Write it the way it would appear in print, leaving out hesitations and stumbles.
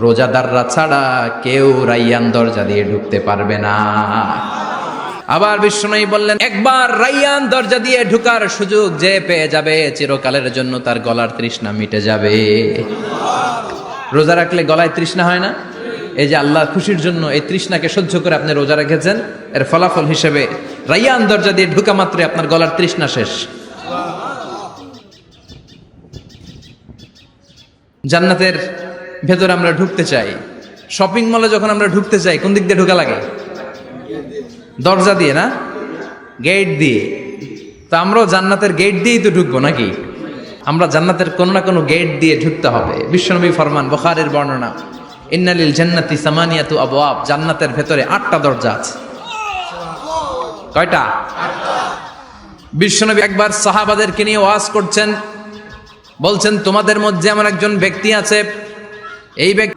রোজাদাররা ছাড়া কেউ রাইয়ান দরজা দিয়ে ঢুকতে পারবে না। আবার বিষ্ণুই বললেন, একবার রাইয়ান দরজা দিয়ে ঢুকার সুযোগ যে পেয়ে যাবে, চিরকালের জন্য তার গলার তৃষ্ণা মিটে যাবে। রোজা রাখলে গলায় তৃষ্ণা হয় না? এই যে আল্লাহ খুশির জন্য এই তৃষ্ণাকে সহ্য করে আপনি রোজা রেখেছেন, এর ফলাফল হিসেবে রাইয়ান দরজা দিয়ে ঢুকা মাত্রই আপনার গলার তৃষ্ণা শেষ। জান্নাতের ভেতরে আমরা ঢুকতে চাই, শপিং মলে যখন আমরা ঢুকতে চাই কোন দিক দিয়ে ঢোকা লাগে? দরজা দিয়ে না, গেট দিয়ে। তো আমরাও জান্নাতের গেট দিয়েই তো ঢুকবো নাকি? আমরা জান্নাতের কোনো না কোনো গেট দিয়ে ঢুকতে হবে। বিশ্বনবী ফরমান, বুখারীর বর্ণনা, ইন্নালিল জান্নাতি সামানিয়াতু আবওয়াব, জান্নাতের ভেতরে 8টা দরজা আছে। কয়টা? বিশ্বনবী একবার সাহাবাদেরকে নিয়ে ওয়াজ করছেন, বলছেন তোমাদের মধ্যে এমন একজন ব্যক্তি আছে, এই ব্যক্তি